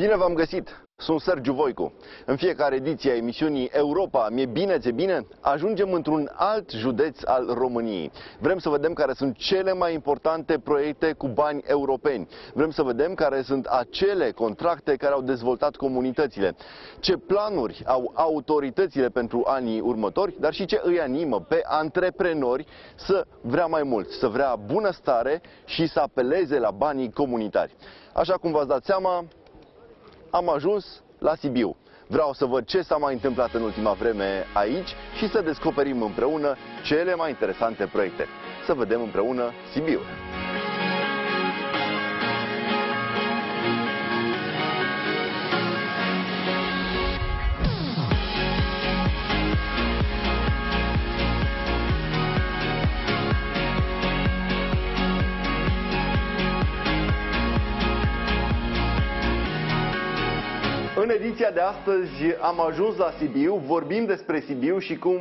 Bine v-am găsit! Sunt Sergiu Voicu. În fiecare ediție a emisiunii Europa, mi-e bine, ți-e bine? Ajungem într-un alt județ al României. Vrem să vedem care sunt cele mai importante proiecte cu bani europeni. Vrem să vedem care sunt acele contracte care au dezvoltat comunitățile. Ce planuri au autoritățile pentru anii următori, dar și ce îi animă pe antreprenori să vrea mai mult, să vrea bunăstare și să apeleze la banii comunitari. Așa cum v-ați dat seama, am ajuns la Sibiu. Vreau să văd ce s-a mai întâmplat în ultima vreme aici și să descoperim împreună cele mai interesante proiecte. Să vedem împreună Sibiu. În ediția de astăzi am ajuns la Sibiu, vorbim despre Sibiu și cum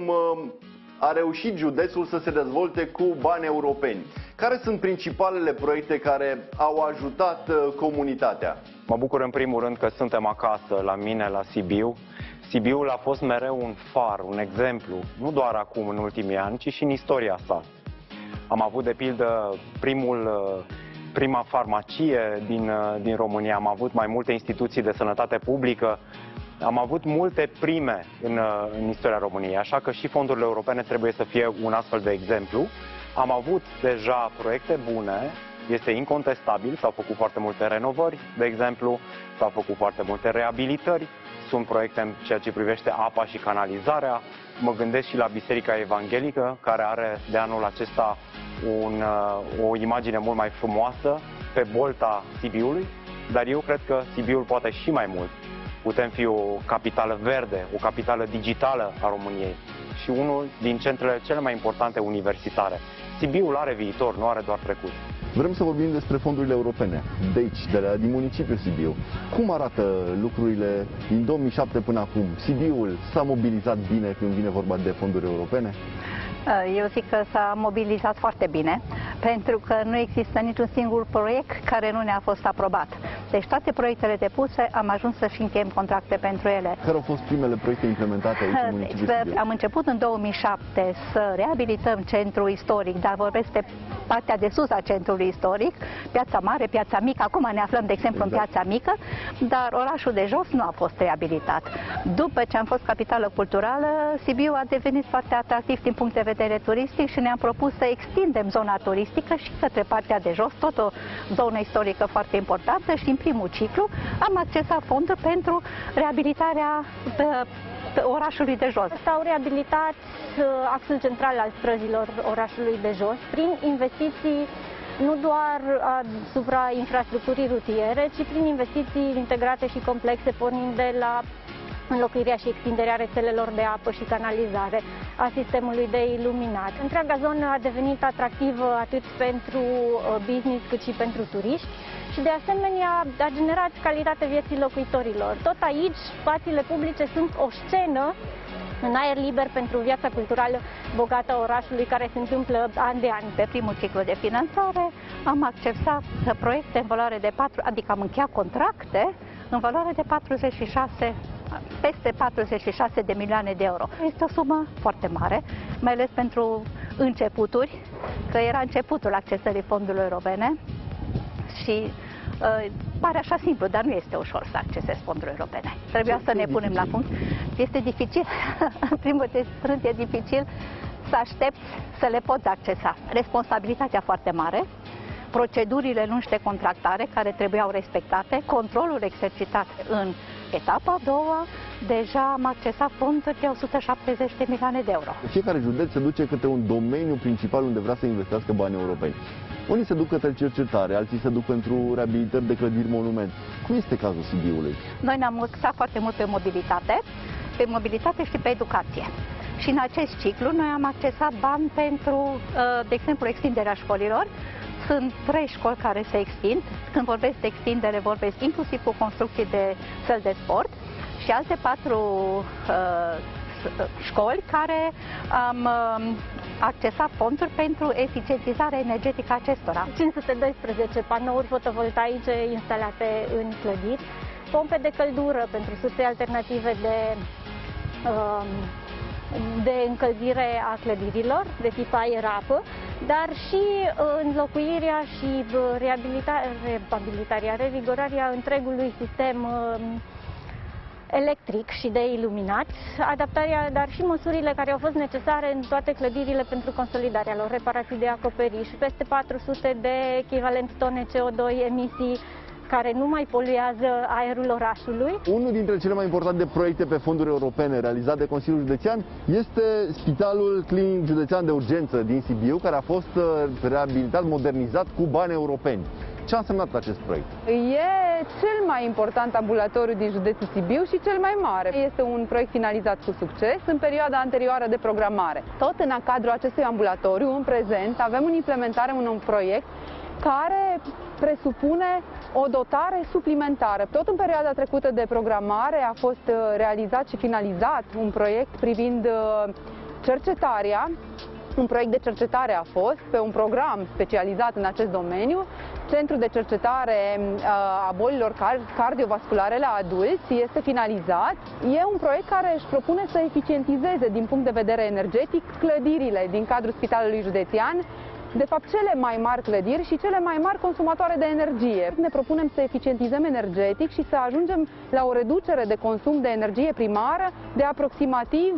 a reușit județul să se dezvolte cu bani europeni. Care sunt principalele proiecte care au ajutat comunitatea? Mă bucur în primul rând că suntem acasă la mine, la Sibiu. Sibiul a fost mereu un far, un exemplu, nu doar acum în ultimii ani, ci și în istoria sa. Am avut de pildă prima farmacie din România, am avut mai multe instituții de sănătate publică, am avut multe prime în istoria României, așa că și fondurile europene trebuie să fie un astfel de exemplu. Am avut deja proiecte bune, este incontestabil, s-au făcut foarte multe renovări, de exemplu, s-au făcut foarte multe reabilitări, sunt proiecte în ceea ce privește apa și canalizarea. Mă gândesc și la Biserica Evanghelică, care are de anul acesta o imagine mult mai frumoasă pe bolta Sibiului, dar eu cred că Sibiul poate și mai mult. Putem fi o capitală verde, o capitală digitală a României și unul din centrele cele mai importante universitare. Sibiul are viitor, nu are doar trecut. Vrem să vorbim despre fondurile europene, de aici, din municipiul Sibiu. Cum arată lucrurile din 2007 până acum? Sibiul s-a mobilizat bine când vine vorba de fonduri europene? Eu zic că s-a mobilizat foarte bine, pentru că nu există niciun singur proiect care nu ne-a fost aprobat. Deci toate proiectele depuse am ajuns să-și încheiem contracte pentru ele. Care au fost primele proiecte implementate aici în municipiul Sibiu? Am început în 2007 să reabilităm centrul istoric, dar vorbesc de partea de sus a centrului istoric, Piața Mare, Piața Mică. Acum ne aflăm, de exemplu, în Piața Mică, dar orașul de jos nu a fost reabilitat. După ce am fost capitală culturală, Sibiu a devenit foarte atractiv din punct de vedere turistic și ne-am propus să extindem zona turistică și către partea de jos, tot o zonă istorică foarte importantă, și în primul ciclu am accesat fonduri pentru reabilitarea orașului de jos. S-au reabilitat axul central al străzilor orașului de jos prin investiții nu doar asupra infrastructurii rutiere, ci prin investiții integrate și complexe, pornind de la înlocuirea și extinderea rețelelor de apă și canalizare, a sistemului de iluminat. Întreaga zonă a devenit atractivă atât pentru business cât și pentru turiști și de asemenea a generat calitatea vieții locuitorilor. Tot aici, spațiile publice sunt o scenă în aer liber pentru viața culturală bogată a orașului, care se întâmplă an de an. Pe primul ciclu de finanțare am accesat proiecte în valoare de adică am încheiat contracte în valoare de peste 46 de milioane de euro. Este o sumă foarte mare, mai ales pentru începuturi, că era începutul accesării fondurilor europene și pare așa simplu, dar nu este ușor să accesezi fonduri europene. Trebuia să ne punem la punct. Este dificil, în primul rând e dificil să aștepți să le poți accesa. Responsabilitatea foarte mare, procedurile lungi de contractare care trebuiau respectate, controlul exercitat în etapa a doua, deja am accesat fonduri de 170 de milioane de euro. Fiecare județ se duce către un domeniu principal unde vrea să investească bani europeni. Unii se duc către cercetare, alții se duc pentru reabilitări de clădiri, monumente. Cum este cazul Sibiului? Noi ne-am axat foarte mult pe mobilitate și pe educație. Și în acest ciclu noi am accesat bani pentru, de exemplu, extinderea școlilor. Sunt 3 școli care se extind. Când vorbesc de extindere, vorbesc inclusiv cu construcții de săli de sport și alte 4 școli care am accesat fonduri pentru eficientizarea energetică a acestora. 512 panouri fotovoltaice instalate în clădiri pompe de căldură pentru surse alternative de încălzire a clădirilor de tip aer-apă, dar și înlocuirea și revigorarea întregului sistem electric și de iluminat, adaptarea, dar și măsurile care au fost necesare în toate clădirile pentru consolidarea lor, reparații de acoperiș, peste 400 de echivalent tone CO2 emisii care nu mai poluează aerul orașului. Unul dintre cele mai importante proiecte pe fonduri europene realizat de Consiliul Județean este Spitalul Clinic Județean de Urgență din Sibiu, care a fost reabilitat, modernizat cu bani europeni. Ce a însemnat acest proiect? E cel mai important ambulatoriu din județul Sibiu și cel mai mare. Este un proiect finalizat cu succes în perioada anterioară de programare. Tot în cadrul acestui ambulatoriu, în prezent, avem în implementare un proiect care presupune o dotare suplimentară. Tot în perioada trecută de programare a fost realizat și finalizat un proiect privind cercetarea. Un proiect de cercetare a fost pe un program specializat în acest domeniu, Centrul de Cercetare a Bolilor Cardiovasculare la Adulți este finalizat. E un proiect care își propune să eficientizeze din punct de vedere energetic clădirile din cadrul Spitalului Județean, de fapt cele mai mari clădiri și cele mai mari consumatoare de energie. Ne propunem să eficientizăm energetic și să ajungem la o reducere de consum de energie primară de aproximativ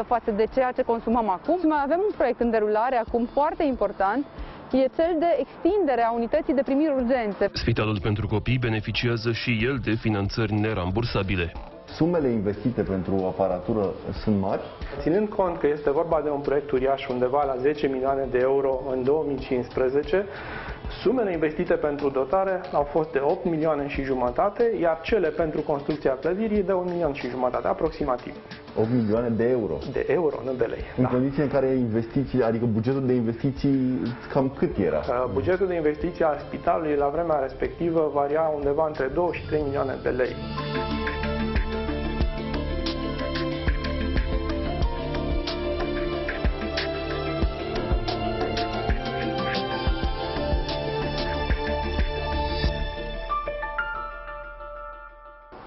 30% față de ceea ce consumăm acum. Mai avem un proiect în derulare acum foarte important, e cel de extindere a unității de primiri urgențe. Spitalul pentru copii beneficiază și el de finanțări nerambursabile. Sumele investite pentru aparatură sunt mari? Ținând cont că este vorba de un proiect uriaș, undeva la 10 milioane de euro în 2015, sumele investite pentru dotare au fost de 8 milioane și jumătate, iar cele pentru construcția clădirii de 1 milion și jumătate, aproximativ. 8 milioane de euro? De euro, nu de lei. În condiții în care investiții, adică bugetul de investiții, cam cât era? Bugetul de investiții al spitalului la vremea respectivă varia undeva între 2 și 3 milioane de lei.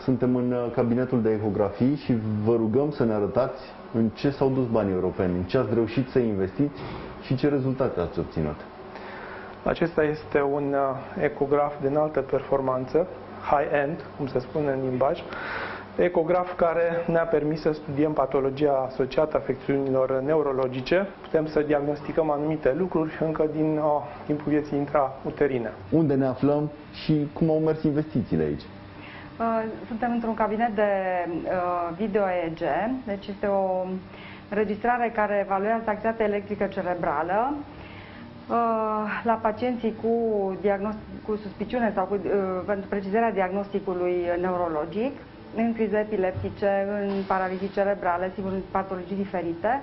Suntem în cabinetul de ecografii și vă rugăm să ne arătați în ce s-au dus banii europeni, în ce ați reușit să investiți și ce rezultate ați obținut. Acesta este un ecograf de înaltă performanță, high-end, cum se spune în limbaj, ecograf care ne-a permis să studiem patologia asociată afecțiunilor neurologice. Putem să diagnosticăm anumite lucruri încă din timpul vieții intrauterine. Unde ne aflăm și cum au mers investițiile aici? Suntem într-un cabinet de video EEG, deci este o înregistrare care evaluează activitatea electrică cerebrală la pacienții cu suspiciune sau pentru precizarea diagnosticului neurologic, în crize epileptice, în paralizii cerebrale, sigur în patologii diferite.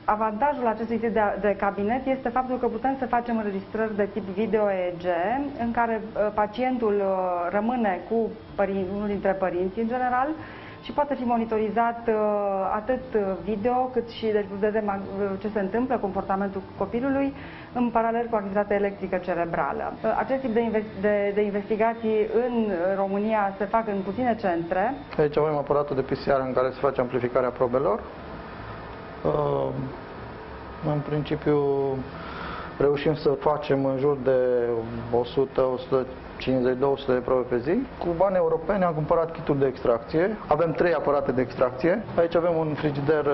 Avantajul acestui tip de cabinet este faptul că putem să facem înregistrări de tip video EEG, în care pacientul rămâne cu unul dintre părinți în general și poate fi monitorizat atât video cât și deci vedem ce se întâmplă, comportamentul copilului, în paralel cu activitatea electrică cerebrală. Acest tip de investigații în România se fac în puține centre. Aici avem aparatul de PCR în care se face amplificarea probelor. În principiu reușim să facem în jur de 150-200 de probe pe zi. Cu bani europeni am cumpărat kituri de extracție. Avem 3 aparate de extracție. Aici avem un frigider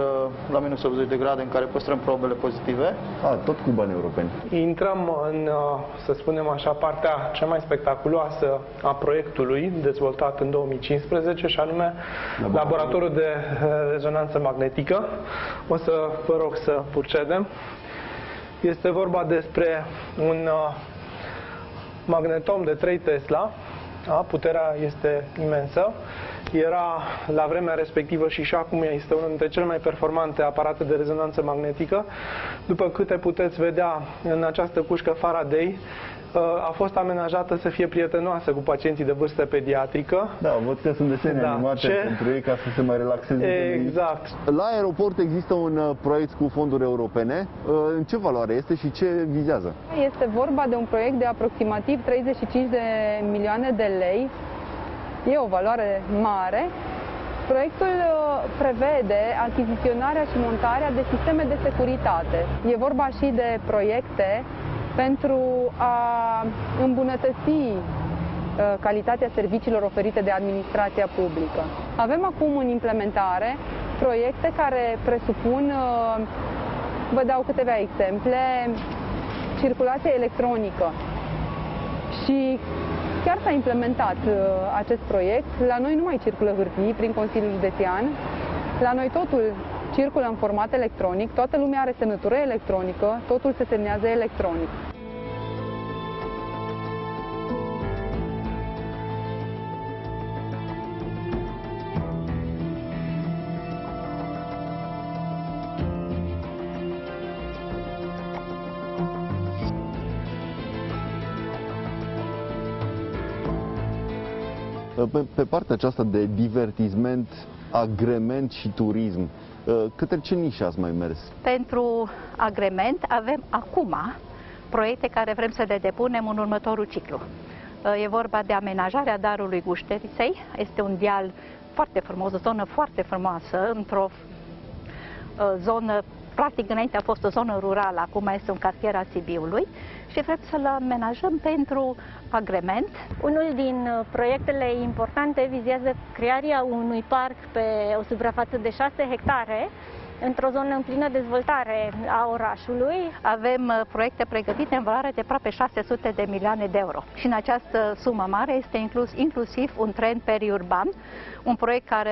la minus 80 de grade în care păstrăm probele pozitive. Tot cu bani europeni. Intrăm în, să spunem așa, partea cea mai spectaculoasă a proiectului dezvoltat în 2015 și anume laboratorul de rezonanță magnetică. O să vă rog să procedem. Este vorba despre un magnetom de 3 Tesla, puterea este imensă. Era la vremea respectivă și acum este unul dintre cele mai performante aparate de rezonanță magnetică. După câte puteți vedea în această cușcă Faraday, a fost amenajată să fie prietenoasă cu pacienții de vârstă pediatrică. Da, văd că sunt desene animate pentru ei ca să se mai relaxeze. Exact. La aeroport există un proiect cu fonduri europene. În ce valoare este și ce vizează? Este vorba de un proiect de aproximativ 35 de milioane de lei e o valoare mare. Proiectul prevede achiziționarea și montarea de sisteme de securitate. E vorba și de proiecte pentru a îmbunătăți calitatea serviciilor oferite de administrația publică. Avem acum în implementare proiecte care presupun, vă dau câteva exemple, circulație electronică. Și chiar s-a implementat acest proiect. La noi nu mai circulă hârtii prin Consiliul Județean. La noi totul circulă în format electronic, toată lumea are semnătură electronică, totul se semnează electronic. Pe partea aceasta de divertisment, agrement și turism, către ce nișă ați mai mers? Pentru agrement avem acum proiecte care vrem să le depunem în următorul ciclu. E vorba de amenajarea Darului Gușteriței. Este un deal foarte frumos, o zonă foarte frumoasă, într-o zonă, practic înainte a fost o zonă rurală, acum este un cartier al Sibiului și vrem să-l amenajăm pentru agrement. Unul din proiectele importante vizează crearea unui parc pe o suprafață de 6 hectare, într-o zonă în plină dezvoltare a orașului. Avem proiecte pregătite în valoare de aproape 600 de milioane de euro. Și în această sumă mare este inclus inclusiv un tren periurban, un proiect care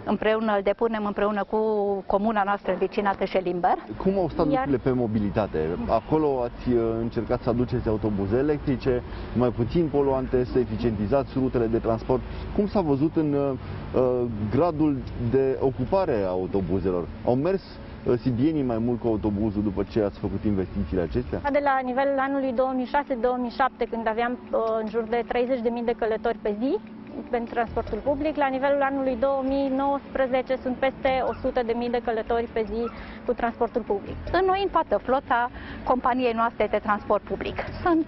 îl depunem împreună cu comuna noastră vecină Tășelimber. Cum au stat lucrurile pe mobilitate? Acolo ați încercat să aduceți autobuze electrice, mai puțin poluante, să eficientizați rutele de transport. Cum s-a văzut în gradul de ocupare a autobuzelor? Au mers sibienii mai mult cu autobuzul după ce ați făcut investițiile acestea? De la nivelul anului 2006-2007, când aveam în jur de 30.000 de călători pe zi pentru transportul public, la nivelul anului 2019 sunt peste 100.000 de călători pe zi cu transportul public. Înnoim toată flota companiei noastre de transport public. Sunt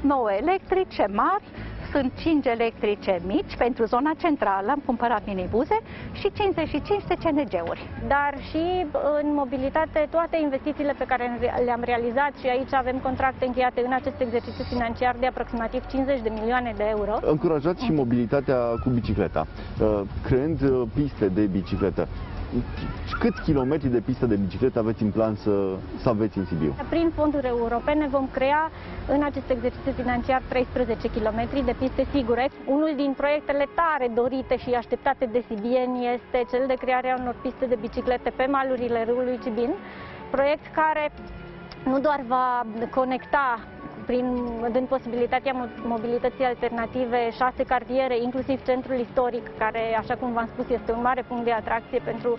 9 electrice mari, sunt 5 electrice mici pentru zona centrală, am cumpărat minibuze și 55 de CNG-uri. Dar și în mobilitate, toate investițiile pe care le-am realizat și aici avem contracte încheiate în acest exercițiu financiar de aproximativ 50 de milioane de euro. Încurajați și mobilitatea cu bicicleta, creând piste de bicicletă. Câți kilometri de pistă de bicicletă aveți în plan să aveți în Sibiu? Prin fonduri europene vom crea în acest exercițiu financiar 13 km de piste sigure. Unul din proiectele tare dorite și așteptate de sibieni este cel de crearea unor piste de biciclete pe malurile râului Cibin, proiect care nu doar va conecta dând posibilitatea mobilității alternative 6 cartiere, inclusiv centrul istoric, care, așa cum v-am spus, este un mare punct de atracție pentru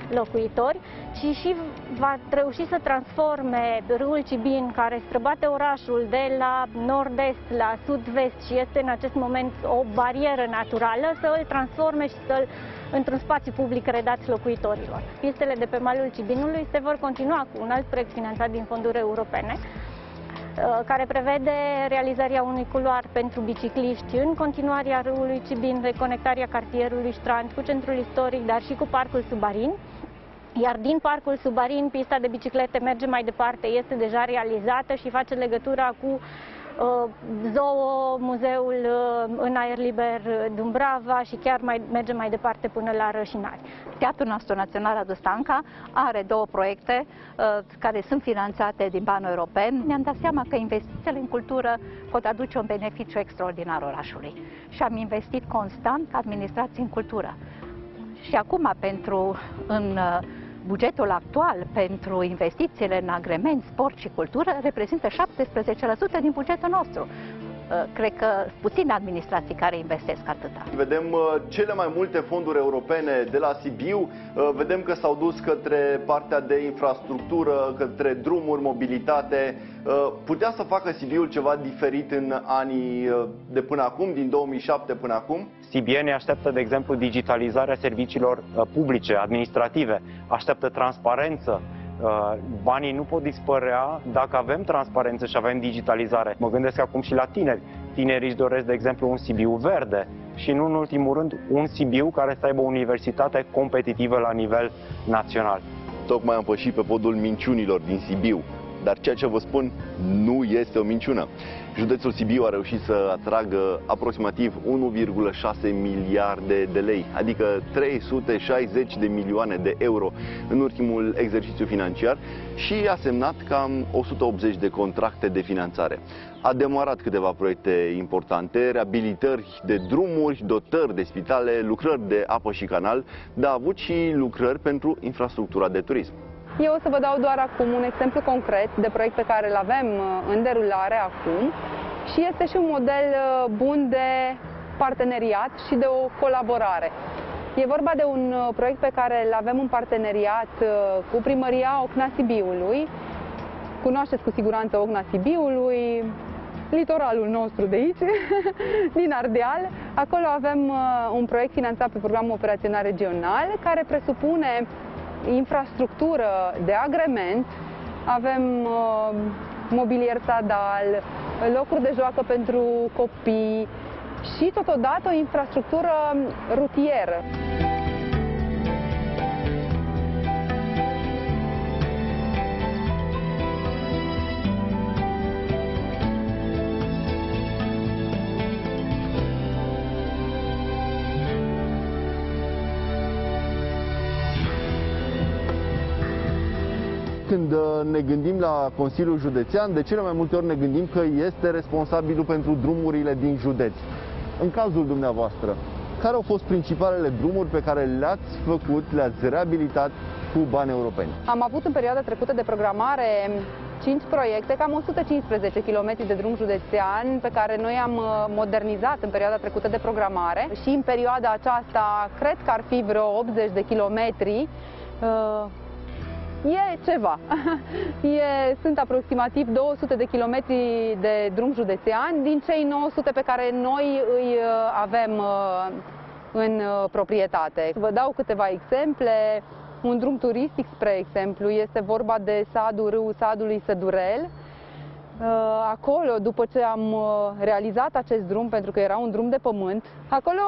locuitori, ci și va reuși să transforme râul Cibin, care străbate orașul de la nord-est la sud-vest și este în acest moment o barieră naturală, să îl transforme și să-l într-un spațiu public redat locuitorilor. Pistele de pe malul Cibinului se vor continua cu un alt proiect finanțat din fonduri europene, care prevede realizarea unui culoar pentru bicicliști în continuarea râului Cibin, reconectarea cartierului Strand cu centrul istoric, dar și cu parcul Subarin. Iar din parcul Subarin, pista de biciclete merge mai departe, este deja realizată și face legătura cu zoo, muzeul în aer liber Dumbrava și chiar merge mai departe până la Rășinari. Teatrul nostru național Radu Stanca are 2 proiecte care sunt finanțate din bani europeni. Ne-am dat seama că investițiile în cultură pot aduce un beneficiu extraordinar orașului și am investit constant ca administrație în cultură. Și acum, în bugetul actual pentru investițiile în agrement, sport și cultură reprezintă 17% din bugetul nostru. Cred că puține administrații care investesc atâta. Vedem cele mai multe fonduri europene de la Sibiu, vedem că s-au dus către partea de infrastructură, către drumuri, mobilitate. Putea să facă Sibiul ceva diferit în anii de până acum, din 2007 până acum? Sibienii așteaptă, de exemplu, digitalizarea serviciilor publice, administrative, așteaptă transparență. Banii nu pot dispărea dacă avem transparență și avem digitalizare. Mă gândesc acum și la tineri. Tinerii își doresc, de exemplu, un Sibiu verde. și, nu în ultimul rând, un Sibiu care să aibă o universitate competitivă la nivel național. Tocmai am pășit pe podul minciunilor din Sibiu, dar ceea ce vă spun nu este o minciună. Județul Sibiu a reușit să atragă aproximativ 1,6 miliarde de lei, adică 360 de milioane de euro în ultimul exercițiu financiar și a semnat cam 180 de contracte de finanțare. A demarat câteva proiecte importante, reabilitări de drumuri, dotări de spitale, lucrări de apă și canal, dar a avut și lucrări pentru infrastructura de turism. Eu o să vă dau doar acum un exemplu concret de proiect pe care îl avem în derulare acum și este și un model bun de parteneriat și de o colaborare. E vorba de un proiect pe care îl avem în parteneriat cu Primăria Ocna Sibiului. Cunoașteți cu siguranță Ocna Sibiului, litoralul nostru de aici, din Ardeal. Acolo avem un proiect finanțat pe programul operațional regional care presupune infrastructură de agrement, avem mobilier stradal, locuri de joacă pentru copii și totodată o infrastructură rutieră. Când ne gândim la Consiliul Județean, de cele mai multe ori ne gândim că este responsabilul pentru drumurile din județ. În cazul dumneavoastră, care au fost principalele drumuri pe care le-ați făcut, le-ați reabilitat cu bani europeni? Am avut în perioada trecută de programare 5 proiecte, cam 115 km de drum județean pe care noi am modernizat în perioada trecută de programare și în perioada aceasta cred că ar fi vreo 80 de kilometri. E ceva. Sunt aproximativ 200 de kilometri de drum județean din cei 900 pe care noi îi avem în proprietate. Vă dau câteva exemple. Un drum turistic, spre exemplu, este vorba de râul Sadului Sădurel. Acolo, după ce am realizat acest drum, pentru că era un drum de pământ, acolo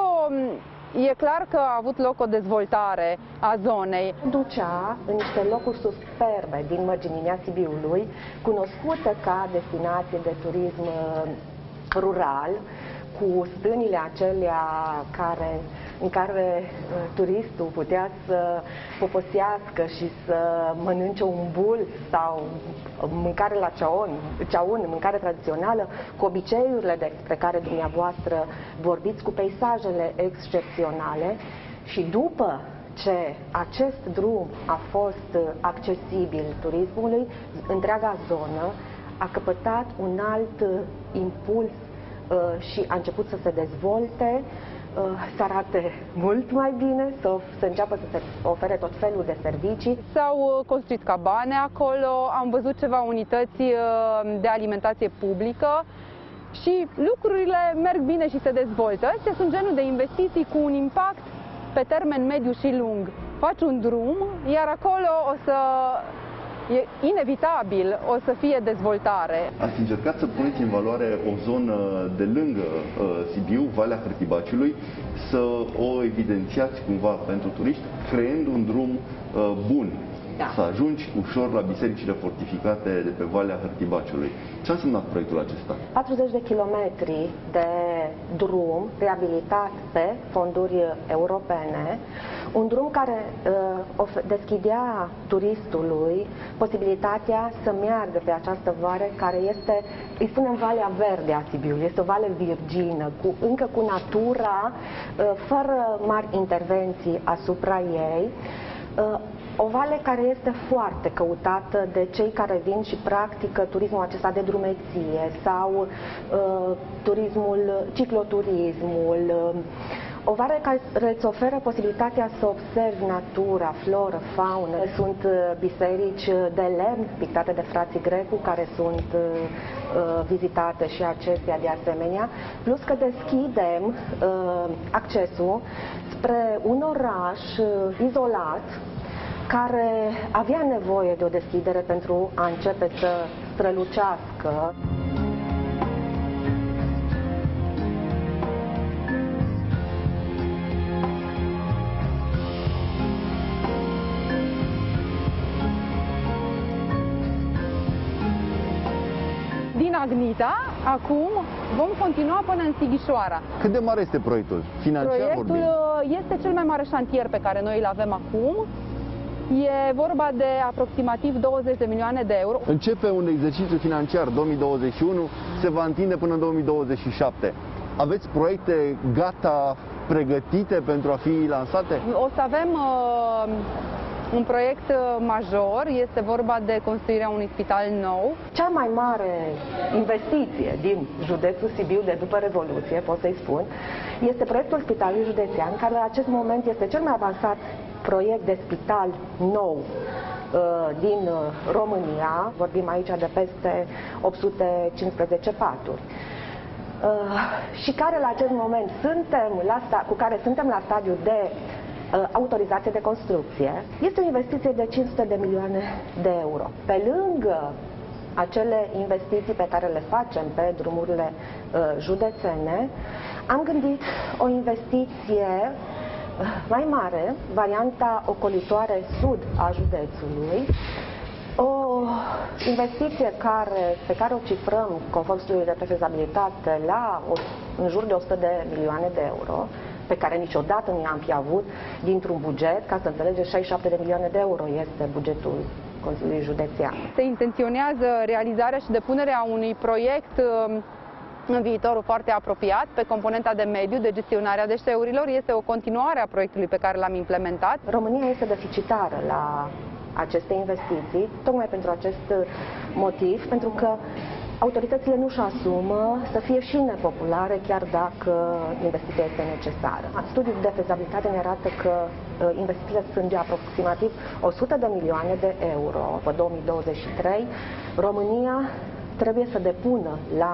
e clar că a avut loc o dezvoltare a zonei. Ducea în niște locuri superbe din mărginirea Sibiului, cunoscută ca destinație de turism rural, cu stânile acelea în care turistul putea să poposească și să mănânce un bul sau mâncare la ceaun, mâncare tradițională, cu obiceiurile despre care dumneavoastră vorbiți, cu peisajele excepționale. Și după ce acest drum a fost accesibil turismului, întreaga zonă a căpătat un alt impuls și a început să se dezvolte, să arate mult mai bine, să înceapă să se ofere tot felul de servicii. S-au construit cabane acolo, am văzut ceva unități de alimentație publică și lucrurile merg bine și se dezvoltă. Astea sunt genul de investiții cu un impact pe termen mediu și lung. Faci un drum, iar acolo e inevitabil, o să fie dezvoltare. Ați încercat să puneți în valoare o zonă de lângă Sibiu, Valea Hârtibaciului, să o evidențiați cumva pentru turiști, creând un drum bun. Da. Să ajungi ușor la bisericile fortificate de pe Valea Hârtibaciului. Ce a însemnat proiectul acesta? 40 de kilometri de drum reabilitat pe fonduri europene, un drum care deschidea turistului posibilitatea să meargă pe această vale care este, îi spunem, Valea Verde a Sibiului. Este o vale virgină, încă cu natura, fără mari intervenții asupra ei. O vale care este foarte căutată de cei care vin și practică turismul acesta de drumeție sau cicloturismul. O vale care îți oferă posibilitatea să observi natura, floră, faună. Sunt biserici de lemn pictate de frații Grecu care sunt vizitate și acestea de asemenea. Plus că deschidem accesul spre un oraș izolat care avea nevoie de o deschidere pentru a începe să strălucească. din Agnita, acum vom continua până în Sighișoara. Cât de mare este proiectul? Financiar Proiectul este cel mai mare șantier pe care noi îl avem acum. E vorba de aproximativ 20 de milioane de euro. Începe un exercițiu financiar 2021, se va întinde până în 2027. Aveți proiecte gata, pregătite pentru a fi lansate? O să avem un proiect major, este vorba de construirea unui spital nou. Cea mai mare investiție din județul Sibiu de după Revoluție, pot să-i spun, este proiectul Spitalului Județean, care la acest moment este cel mai avansat proiect de spital nou din România. Vorbim aici de peste 815 paturi. Și care la acest moment cu care suntem la stadiu de autorizație de construcție. Este o investiție de 500 de milioane de euro. Pe lângă acele investiții pe care le facem pe drumurile județene, am gândit o investiție mai mare, varianta ocolitoare sud a județului, o investiție pe care o cifrăm, conform studiului de fezabilitate, în jur de 100 de milioane de euro, pe care niciodată nu i-am fi avut dintr-un buget. Ca să înțelegeți, 67 de milioane de euro este bugetul Consiliului Județean. Se intenționează realizarea și depunerea unui proiect în viitorul foarte apropiat pe componenta de mediu, de gestionarea deșeurilor. Este o continuare a proiectului pe care l-am implementat. România este deficitară la aceste investiții, tocmai pentru acest motiv, pentru că autoritățile nu-și asumă să fie și nepopulare, chiar dacă investiția este necesară. Studiul de fezabilitate ne arată că investițiile sunt de aproximativ 100 de milioane de euro pe 2023. România trebuie să depună la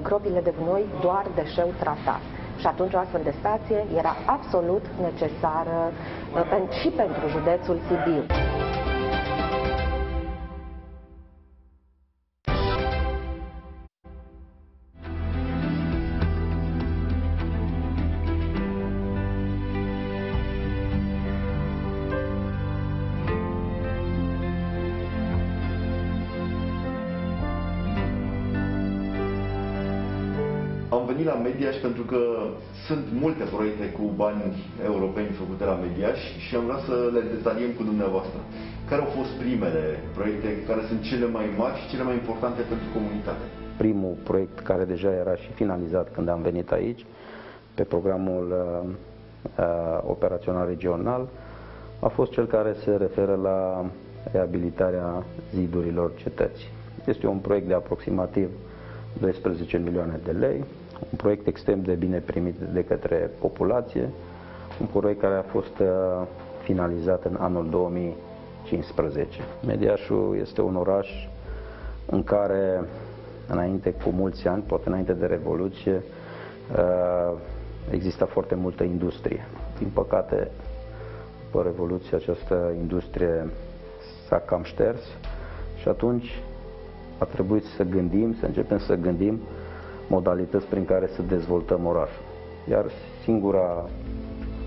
gropile de gunoi doar deșeu tratat. Și atunci o astfel de stație era absolut necesară și pentru județul Sibiu. Am venit la Mediaș pentru că sunt multe proiecte cu bani europeni făcute la Mediaș și am vrea să le detaliem cu dumneavoastră. Care au fost primele proiecte care sunt cele mai mari și cele mai importante pentru comunitate? Primul proiect care deja era și finalizat când am venit aici, pe programul operațional regional, a fost cel care se referă la reabilitarea zidurilor cetății. Este un proiect de aproximativ 12 milioane de lei, un proiect extrem de bine primit de către populație, un proiect care a fost finalizat în anul 2015. Mediașul este un oraș în care, înainte cu mulți ani, poate înainte de Revoluție, exista foarte multă industrie. Din păcate, după Revoluție, această industrie s-a cam șters și atunci a trebuit să începem să gândim modalități prin care să dezvoltăm orașul. Iar singura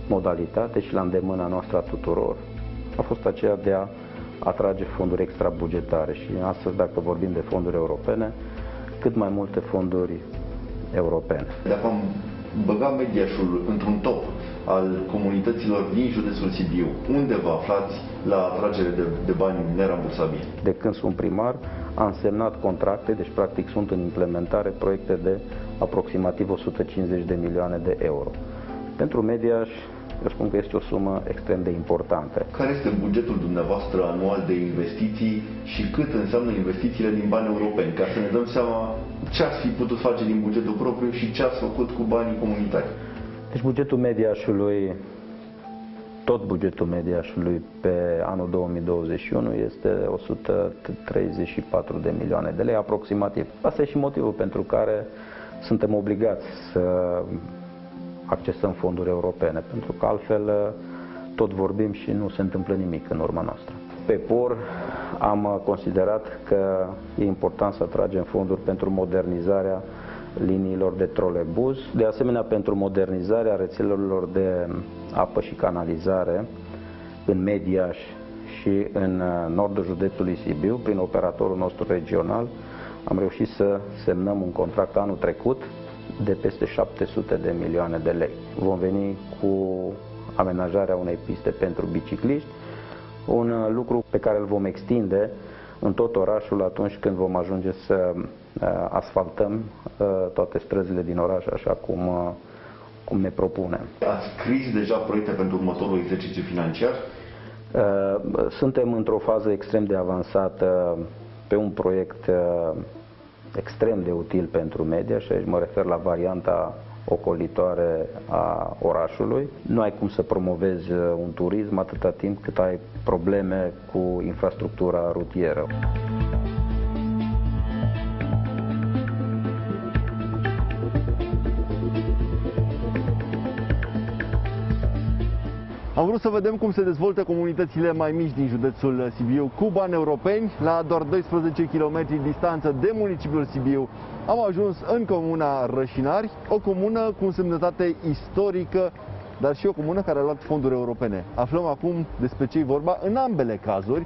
modalitate și la îndemâna noastră a tuturor a fost aceea de a atrage fonduri extrabugetare și astăzi, dacă vorbim de fonduri europene, cât mai multe fonduri europene. Dacă am băga Mediașul într-un top al comunităților din județul Sibiu, unde vă aflați la atragere de bani nerambursabili? De când sunt primar, am semnat contracte, deci practic sunt în implementare proiecte de aproximativ 150 de milioane de euro. Pentru Mediaș, eu spun că este o sumă extrem de importantă. Care este bugetul dumneavoastră anual de investiții și cât înseamnă investițiile din bani europeni? Ca să ne dăm seama ce ați fi putut face din bugetul propriu și ce ați făcut cu banii comunitari. Deci bugetul Mediașului, tot bugetul Mediașului pe anul 2021 este 134 de milioane de lei aproximativ. Asta e și motivul pentru care suntem obligați să accesăm fonduri europene, pentru că altfel tot vorbim și nu se întâmplă nimic în urma noastră. Pe POR am considerat că e important să atragem fonduri pentru modernizarea liniilor de trolebuz, de asemenea pentru modernizarea rețelelor de apă și canalizare în Mediaș și în nordul județului Sibiu, prin operatorul nostru regional, Am reușit să semnăm un contract anul trecut de peste 700 de milioane de lei. Vom veni cu amenajarea unei piste pentru bicicliști, un lucru pe care îl vom extinde în tot orașul atunci când vom ajunge să asfaltăm toate străzile din oraș așa cum ne propunem. Ați scris deja proiecte pentru următorul exercițiu financiar? Suntem într-o fază extrem de avansată pe un proiect extrem de util pentru media și aici mă refer la varianta ocolitoare a orașului. Nu ai cum să promovezi un turism atâta timp cât ai probleme cu infrastructura rutieră. Am vrut să vedem cum se dezvoltă comunitățile mai mici din județul Sibiu cu bani europeni. La doar 12 km distanță de municipiul Sibiu am ajuns în comuna Rășinari, o comună cu însemnătate istorică, dar și o comună care a luat fonduri europene. Aflăm acum despre ce e vorba în ambele cazuri.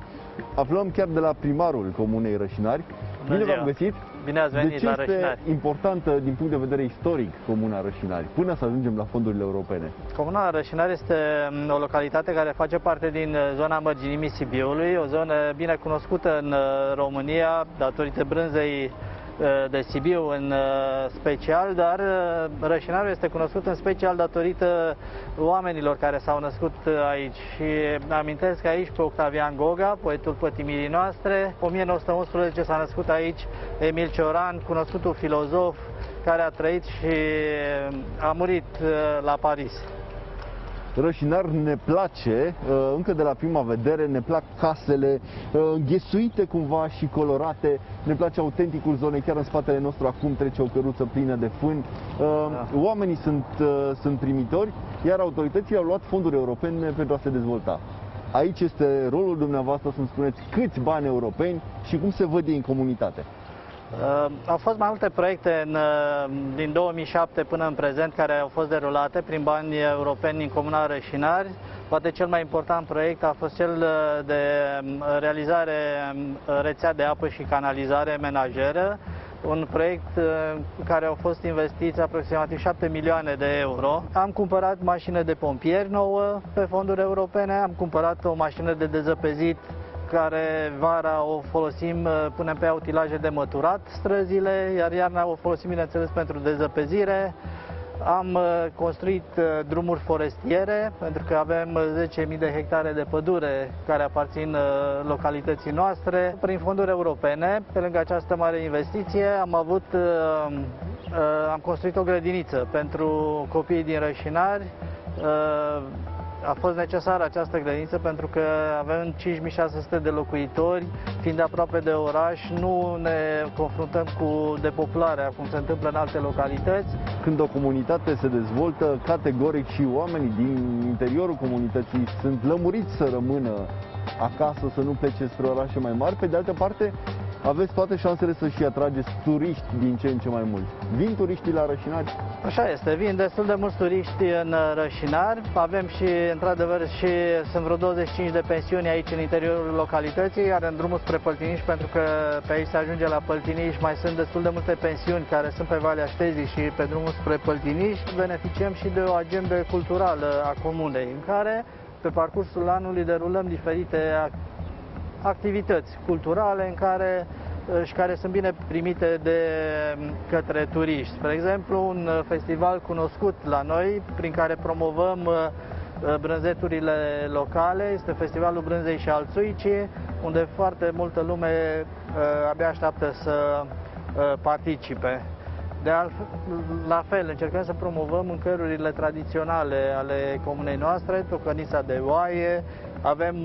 Aflăm chiar de la primarul comunei Rășinari. Bine v-am găsit! Bine ați venit la Rășinari! De ce este importantă din punct de vedere istoric comuna Rășinari, până să ajungem la fondurile europene? Comuna Rășinari este o localitate care face parte din zona mărginimii Sibiului, o zonă bine cunoscută în România datorită brânzei de Sibiu în special, dar Rășinarul este cunoscut în special datorită oamenilor care s-au născut aici. Și amintesc aici pe Octavian Goga, poetul pătimirii noastre. 1911 s-a născut aici Emil Cioran, cunoscutul filozof care a trăit și a murit la Paris. Rășinar ne place, încă de la prima vedere, ne plac casele înghesuite cumva și colorate, ne place autenticul zonei, chiar în spatele nostru acum trece o căruță plină de fân. Oamenii sunt primitori, iar autoritățile au luat fonduri europene pentru a se dezvolta. Aici este rolul dumneavoastră să-mi spuneți câți bani europeni și cum se văd ei în comunitate. Au fost mai multe proiecte din 2007 până în prezent care au fost derulate prin bani europeni în comuna Rășinari. Poate cel mai important proiect a fost cel de realizare rețea de apă și canalizare menajeră, un proiect în care au fost investiți aproximativ 7 milioane de euro. Am cumpărat mașină de pompieri nouă pe fonduri europene, am cumpărat o mașină de dezăpezit care vara o folosim, punem pe ea utilaje de măturat străzile, iar iarna o folosim, bineînțeles, pentru dezăpezire. Am construit drumuri forestiere, pentru că avem 10.000 de hectare de pădure care aparțin localității noastre. Prin fonduri europene, pe lângă această mare investiție, am construit o grădiniță pentru copiii din Rășinari. A fost necesară această grădiniță pentru că avem 5.600 de locuitori, fiind aproape de oraș, nu ne confruntăm cu depopularea, cum se întâmplă în alte localități. Când o comunitate se dezvoltă, categoric și oamenii din interiorul comunității sunt lămuriți să rămână acasă, să nu plece spre orașe mai mari. Pe de altă parte, aveți toate șansele să și atrageți turiști din ce în ce mai mulți. Vin turiștii la Rășinari? Așa este, vin destul de mulți turiști în Rășinari. Avem și, într-adevăr, sunt vreo 25 de pensiuni aici în interiorul localității, iar în drumul spre Păltiniș, pentru că pe aici se ajunge la Păltiniș, mai sunt destul de multe pensiuni care sunt pe Valea Ștezii și pe drumul spre Păltiniș. Beneficiem și de o agendă culturală a comunei, în care, pe parcursul anului, derulăm diferite activități culturale care sunt bine primite de către turiști. Spre exemplu, un festival cunoscut la noi, prin care promovăm brânzeturile locale, este Festivalul Brânzei și al Țuicii, unde foarte multă lume abia așteaptă să participe. La fel, încercăm să promovăm mâncărurile tradiționale ale comunei noastre, tocănița de oaie, avem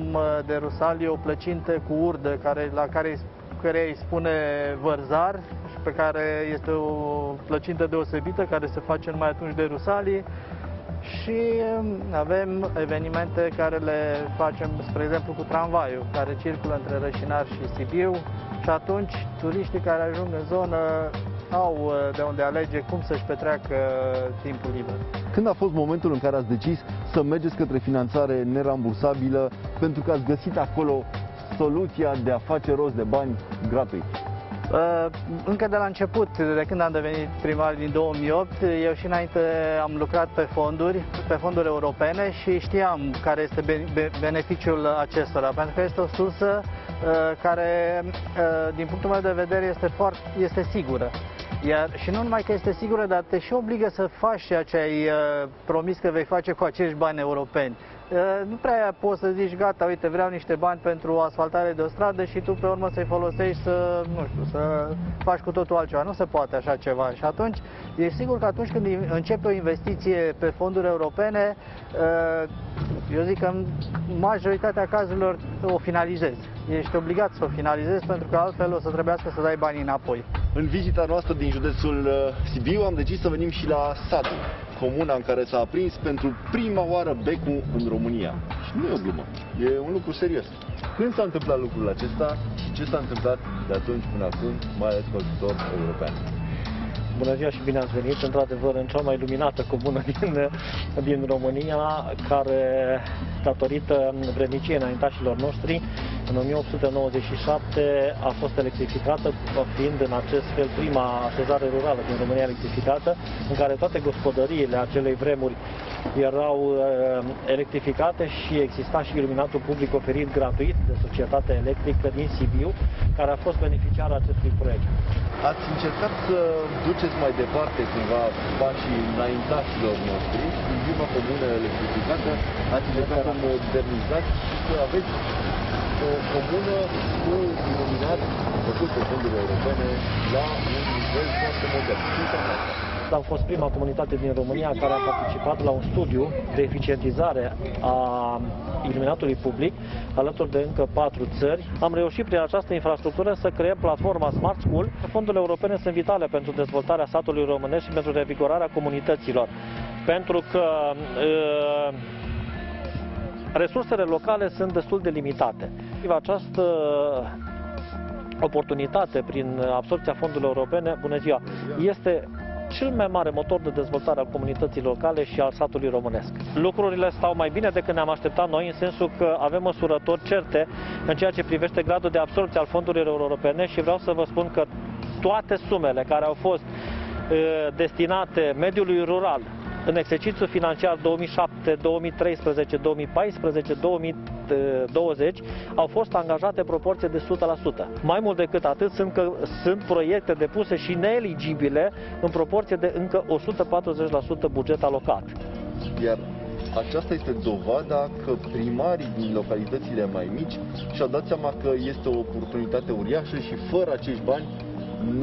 de Rusalii o plăcintă cu urdă, la care îi spune vărzar, și pe care este o plăcintă deosebită, care se face numai atunci de Rusalii. Și avem evenimente care le facem, spre exemplu, cu tramvaiul, care circulă între Rășinari și Sibiu, și atunci turiștii care ajung în zonă au de unde alege cum să-și petreacă timpul liber. Când a fost momentul în care ați decis să mergeți către finanțare nerambursabilă, pentru că ați găsit acolo soluția de a face rost de bani gratuit? Încă de la început, de când am devenit primar din 2008, eu și înainte am lucrat pe fonduri europene și știam care este beneficiul acestora, pentru că este o sursă care, din punctul meu de vedere, este sigură. Și nu numai că este sigură, dar te și obligă să faci ceea ce ai promis că vei face cu acești bani europeni. Nu prea poți să zici, gata, uite, vreau niște bani pentru asfaltare de o stradă și tu pe urmă să-i folosești să faci cu totul altceva. Nu se poate așa ceva. Și atunci, e sigur că atunci când începi o investiție pe fonduri europene, eu zic că în majoritatea cazurilor o finalizezi. Ești obligat să o finalizezi pentru că altfel o să trebuiască să dai banii înapoi. În vizita noastră din județul Sibiu am decis să venim și la Sadu, comuna în care s-a aprins pentru prima oară becul în România. Și nu e o glumă, e un lucru serios. Când s-a întâmplat lucrul acesta și ce s-a întâmplat de atunci până acum, mai ales cu ajutor european? Bună ziua și bine ați venit, într-adevăr, în cea mai luminată comună din România, care, datorită vredniciei înaintașilor noștri, în 1897 a fost electrificată, fiind în acest fel prima așezare rurală din România electrificată, în care toate gospodăriile acelei vremuri erau electrificate și exista și iluminatul public oferit gratuit de Societatea Electrică din Sibiu, care a fost beneficiarul acestui proiect. Ați încercat să duceți mai departe cumva pașii înaintașilor noștri, din prima comună electrificată, ați încercat să modernizați și să aveți o comună cu iluminat făcut pe fonduri europene la un nivel foarte modern. Am fost prima comunitate din România care a participat la un studiu de eficientizare a iluminatului public, alături de încă 4 țări. Am reușit prin această infrastructură să creăm platforma Smart School. Fondurile europene sunt vitale pentru dezvoltarea satului românesc și pentru revigorarea comunităților, pentru că resursele locale sunt destul de limitate. Această oportunitate prin absorbția fondurilor europene, bună ziua, este cel mai mare motor de dezvoltare al comunității locale și al satului românesc. Lucrurile stau mai bine decât ne-am așteptat noi, în sensul că avem măsurători certe în ceea ce privește gradul de absorbție al fondurilor europene și vreau să vă spun că toate sumele care au fost destinate mediului rural în exercițiul financiar 2007, 2013, 2014, 2020 au fost angajate în proporție de 100%. Mai mult decât atât, sunt proiecte depuse și neeligibile în proporție de încă 140% buget alocat. Iar aceasta este dovada că primarii din localitățile mai mici și-au dat seama că este o oportunitate uriașă și fără acești bani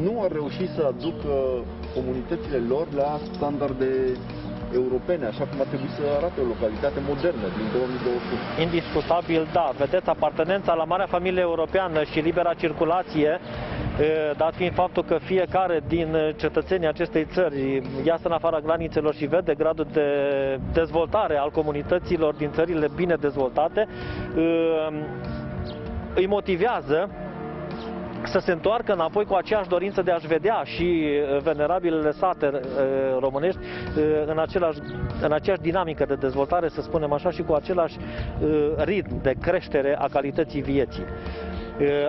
nu ar reuși să aducă comunitățile lor la standarde europene, așa cum ar trebui să arate o localitate modernă din 2021. Indiscutabil, da. Vedeți, apartenența la Marea Familie Europeană și libera circulație, dat fiind faptul că fiecare din cetățenii acestei țări iasă în afara granițelor și vede gradul de dezvoltare al comunităților din țările bine dezvoltate, îi motivează să se întoarcă înapoi cu aceeași dorință de a-și vedea și venerabilele sate românești în aceeași dinamică de dezvoltare, să spunem așa, și cu același ritm de creștere a calității vieții.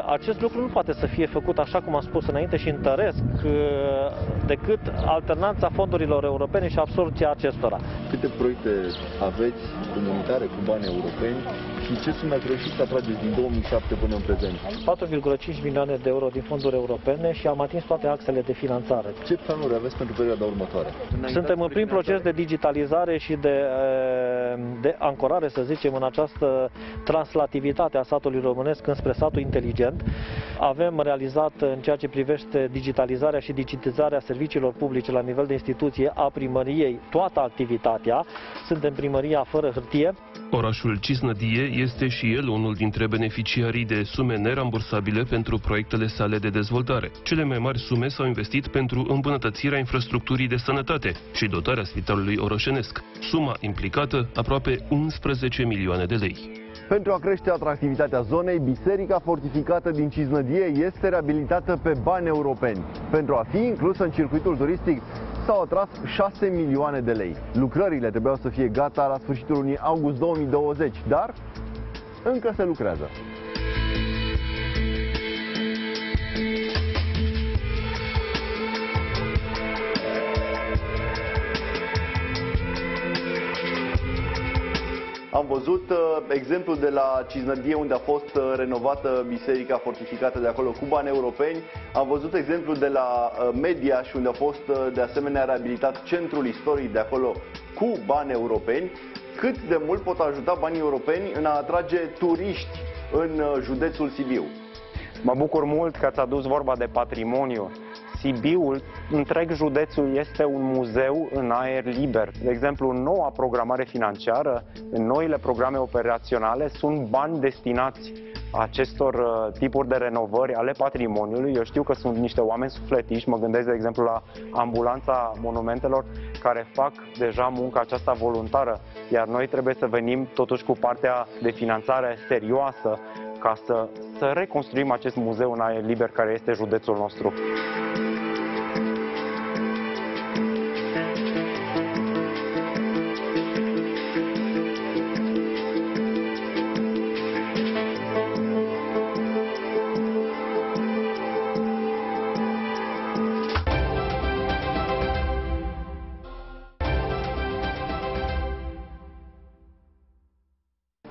Acest lucru nu poate să fie făcut, așa cum am spus înainte, și întăresc, decât alternanța fondurilor europene și absorbția acestora. Câte proiecte aveți comunitare cu bani europeni și ce sume ați reușit să atrageți din 2007 până în prezent? 4,5 milioane de euro din fonduri europene și am atins toate axele de finanțare. Ce planuri aveți pentru perioada următoare? Suntem în plin proces de digitalizare și de ancorare, să zicem, în această translativitate a satului românesc înspre satul inteligent. Avem realizat în ceea ce privește digitalizarea și digitizarea serviciilor publice la nivel de instituție a primăriei toată activitatea. Suntem primăria fără hârtie. Orașul Cisnădie este și el unul dintre beneficiarii de sume nerambursabile pentru proiectele sale de dezvoltare. Cele mai mari sume s-au investit pentru îmbunătățirea infrastructurii de sănătate și dotarea spitalului orășenesc. Suma implicată aproape 11 milioane de lei. Pentru a crește atractivitatea zonei, biserica fortificată din Cisnădie este reabilitată pe bani europeni. Pentru a fi inclusă în circuitul turistic, s-au atras 6 milioane de lei. Lucrările trebuiau să fie gata la sfârșitul lunii august 2020, dar încă se lucrează. Am văzut exemplul de la Cisnădie, unde a fost renovată biserica fortificată de acolo cu bani europeni. Am văzut exemplul de la Mediaș, unde a fost de asemenea reabilitat centrul istoric de acolo cu bani europeni. Cât de mult pot ajuta banii europeni în a atrage turiști în județul Sibiu? Mă bucur mult că ați adus vorba de patrimoniu. Sibiul, întreg județul, este un muzeu în aer liber. De exemplu, în noua programare financiară, în noile programe operaționale, sunt bani destinați acestor tipuri de renovări ale patrimoniului. Eu știu că sunt niște oameni sufletiști, mă gândesc de exemplu la Ambulanța Monumentelor, care fac deja munca aceasta voluntară, iar noi trebuie să venim totuși cu partea de finanțare serioasă ca să reconstruim acest muzeu în aer liber care este județul nostru.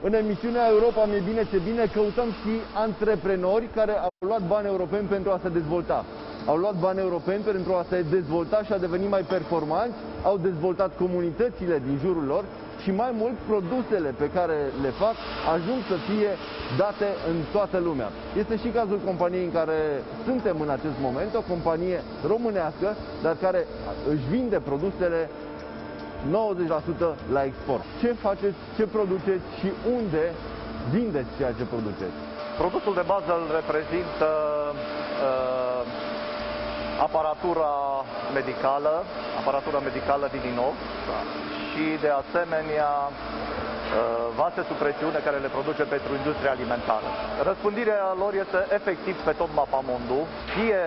În emisiunea Europa mi-e bine ce bine căutăm și antreprenori care au luat bani europeni pentru a se dezvolta. Au luat bani europeni pentru a se dezvolta și a deveni mai performanți, au dezvoltat comunitățile din jurul lor și mai mult produsele pe care le fac ajung să fie date în toată lumea. Este și cazul companiei în care suntem în acest moment, o companie românească, dar care își vinde produsele 90% la export. Ce faceți, ce produceți și unde vindeți ceea ce produceți? Produsul de bază îl reprezintă aparatura medicală din inox și de asemenea vase sub presiune care le produce pentru industria alimentară. Răspândirea lor este efectiv pe tot mapamondul, fie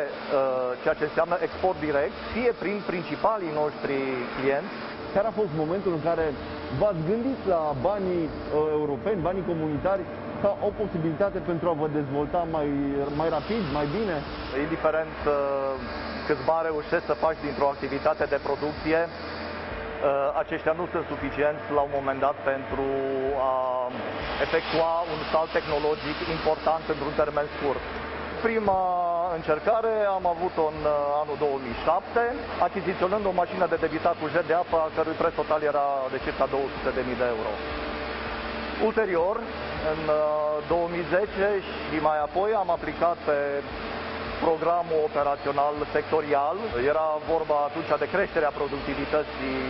ceea ce înseamnă export direct, fie prin principalii noștri clienți. Care a fost momentul în care v-ați gândit la banii europeni, banii comunitari, ca o posibilitate pentru a vă dezvolta mai rapid, mai bine? Indiferent câți bani reușești să faci dintr-o activitate de producție, aceștia nu sunt suficienți la un moment dat pentru a efectua un salt tehnologic important într-un termen scurt. Prima încercare am avut-o în anul 2007, achiziționând o mașină de debitat cu jet de apă, a cărui preț total era de circa 200.000 de euro. Ulterior, în 2010 și mai apoi am aplicat pe programul operațional sectorial. Era vorba atunci de creșterea productivității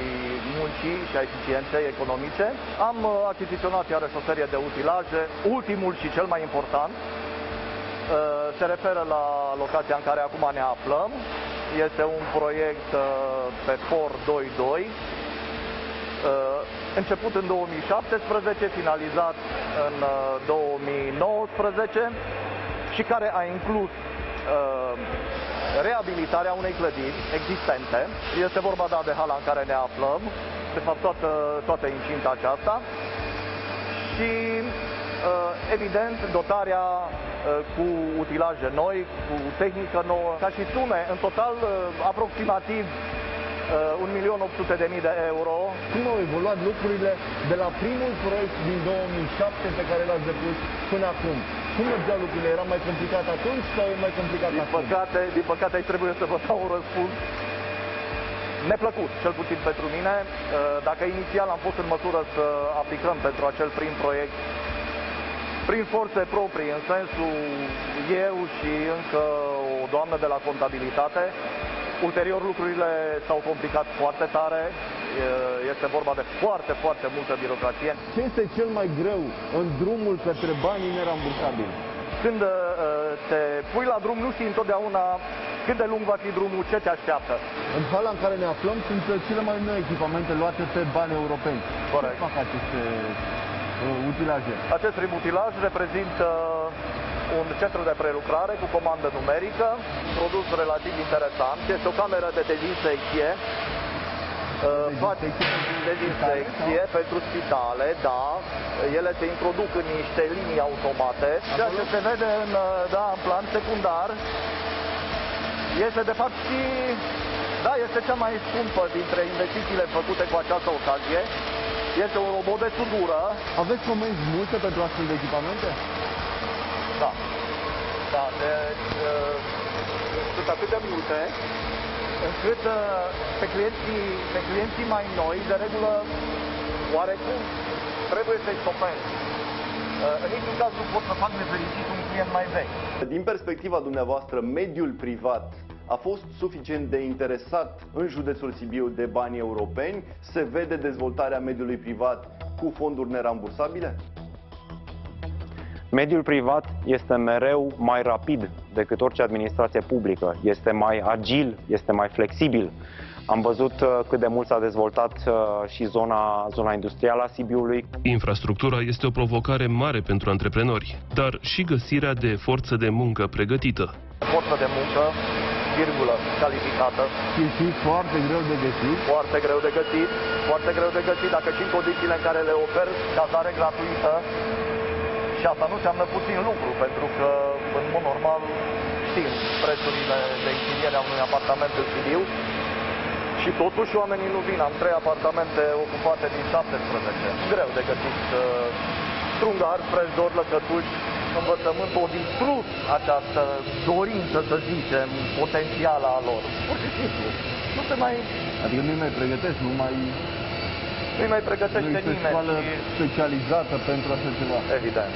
muncii și a eficienței economice. Am achiziționat iarăși o serie de utilaje. Ultimul și cel mai important se referă la locația în care acum ne aflăm. Este un proiect pe POR 2.2, început în 2017, finalizat în 2019 și care a inclus reabilitarea unei clădiri existente. Este vorba de hala în care ne aflăm, de fapt toată incinta aceasta și evident dotarea cu utilaje noi, cu tehnică nouă, ca și sume, în total aproximativ 1.800.000 de euro. Cum au evoluat lucrurile de la primul proiect din 2007 pe care l-ați depus până acum? Cum mergeau lucrurile? Era mai complicat atunci sau e mai complicat acum? Din păcate aici trebuie să vă dau un răspuns neplăcut, cel puțin pentru mine. Dacă inițial am fost în măsură să aplicăm pentru acel prim proiect prin forțe proprii, în sensul eu și încă o doamnă de la contabilitate, ulterior lucrurile s-au complicat foarte tare, este vorba de foarte multă birocrație. Ce este cel mai greu în drumul către banii nerambursabili? Când te pui la drum, nu știi întotdeauna cât de lung va fi drumul, ce te așteaptă. În hala în care ne aflăm sunt cele mai noi echipamente luate pe bani europeni. Corect. Ce fac aceste utilaje? Acest prim utilaj reprezintă un centru de prelucrare cu comandă numerică, produs relativ interesant. Este o cameră de dezinfecție, dezinfecție pentru spitale, da. Ele se introduc în niște linii automate. Ceea ce se vede în plan secundar este de fapt și, este cea mai scumpă dintre investițiile făcute cu această ocazie. Este un robot de sudură. Aveți comenzi multe pentru astfel de echipamente? Da. Da, deci sunt atât de multe încât pe clienții mai noi, de regulă, oarecum, trebuie să-i stopesc. În niciun caz nu pot să fac nefericit un client mai vechi. Din perspectiva dumneavoastră, mediul privat a fost suficient de interesat în județul Sibiu de bani europeni? Se vede dezvoltarea mediului privat cu fonduri nerambursabile? Mediul privat este mereu mai rapid decât orice administrație publică, este mai agil, este mai flexibil. Am văzut cât de mult s-a dezvoltat și zona industrială a Sibiului. Infrastructura este o provocare mare pentru antreprenori, dar și găsirea de forță de muncă pregătită. Forță de muncă, virgulă, calificată. E și foarte greu de găsit. Foarte greu de găsit, foarte greu de găsit, dacă și în condițiile în care le ofer cazare gratuită. Și asta nu înseamnă puțin lucru, pentru că, în mod normal, știm prețurile de închiriere a unui apartament în Sibiu. Și totuși oamenii nu vin. Am 3 apartamente ocupate din 17. Greu de găsit strungari, frezori, lăcătuși, învățământ, o distrus această dorință, să zicem, potențială a lor. Pur și simplu. Nu se mai... Adică nu mai pregătesc, nu mai pregătește nimeni. Nu școală specializată pentru așa ceva. Evident.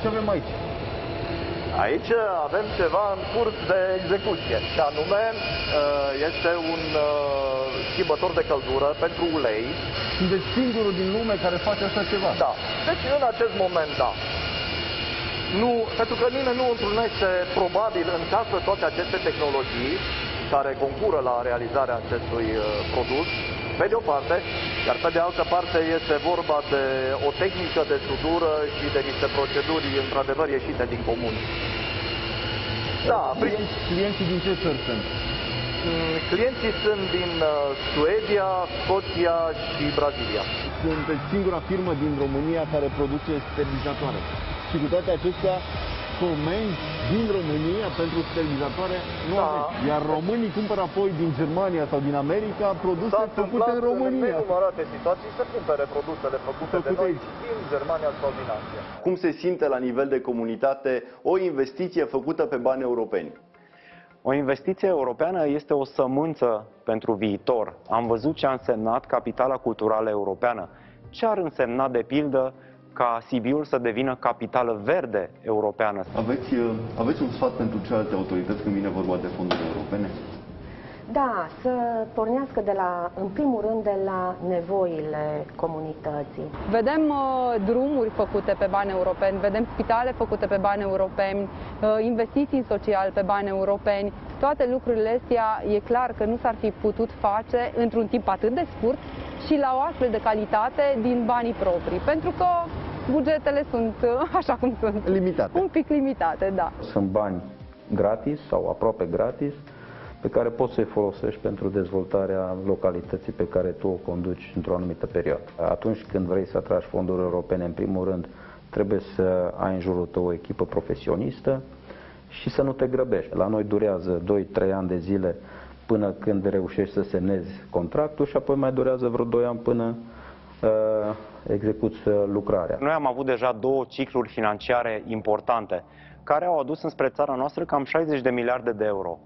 Ce avem aici? Aici avem ceva în curs de execuție, și anume este un schimbător de căldură pentru ulei. Sunteți singurul din lume care face așa ceva? Da. Deci în acest moment, da. Nu, pentru că nimeni nu întrunește probabil în casă toate aceste tehnologii care concură la realizarea acestui produs, pe de o parte, iar pe de altă parte este vorba de o tehnică de sudură și de niște proceduri într-adevăr ieșite din comun. Da, clienții din ce țări sunt? Clienții sunt din Suedia, Scoția și Brazilia. Sunteți singura firmă din România care produce sterilizatoare. Și cu toate acestea, comenzi din România pentru sterilizatoare nu aveți. Iar românii cumpără apoi din Germania sau din America produse făcute în România. În nenumărate situații să cumpere produsele făcute de noi din Germania sau din Asia. Cum se simte la nivel de comunitate o investiție făcută pe bani europeni? O investiție europeană este o sămânță pentru viitor. Am văzut ce a însemnat capitala culturală europeană. Ce ar însemna, de pildă, ca Sibiul să devină capitală verde europeană? Aveți un sfat pentru celelalte autorități când vine vorba de fonduri europene? Da, să pornească în primul rând de la nevoile comunității. Vedem drumuri făcute pe bani europeni, vedem spitale făcute pe bani europeni, investiții în social pe bani europeni. Toate lucrurile astea e clar că nu s-ar fi putut face într-un timp atât de scurt și la o astfel de calitate din banii proprii, pentru că bugetele sunt așa cum sunt. Limitate. Un pic limitate, da. Sunt bani gratis sau aproape gratis pe care poți să-i folosești pentru dezvoltarea localității pe care tu o conduci într-o anumită perioadă. Atunci când vrei să atragi fonduri europene, în primul rând, trebuie să ai în jurul tău o echipă profesionistă și să nu te grăbești. La noi durează 2-3 ani de zile până când reușești să semnezi contractul și apoi mai durează vreo 2 ani până execuți lucrarea. Noi am avut deja 2 cicluri financiare importante care au adus înspre țara noastră cam 60 de miliarde de euro.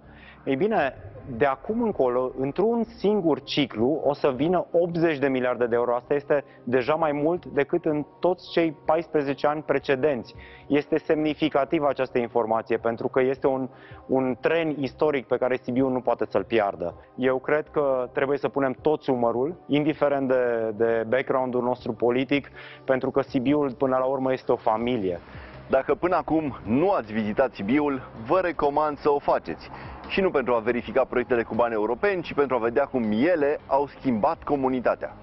Ei bine, de acum încolo, într-un singur ciclu, o să vină 80 de miliarde de euro. Asta este deja mai mult decât în toți cei 14 ani precedenți. Este semnificativă această informație, pentru că este un tren istoric pe care Sibiul nu poate să-l piardă. Eu cred că trebuie să punem toți umărul, indiferent de background-ul nostru politic, pentru că Sibiul, până la urmă, este o familie. Dacă până acum nu ați vizitat Sibiul, vă recomand să o faceți. Și nu pentru a verifica proiectele cu bani europeni, ci pentru a vedea cum ele au schimbat comunitatea.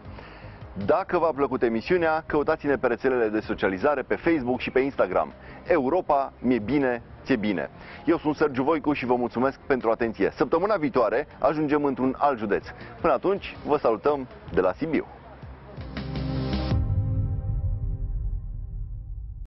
Dacă v-a plăcut emisiunea, căutați-ne pe rețelele de socializare, pe Facebook și pe Instagram. Europa, mi-e bine, ți-e bine. Eu sunt Sergiu Voicu și vă mulțumesc pentru atenție. Săptămâna viitoare ajungem într-un alt județ. Până atunci, vă salutăm de la Sibiu.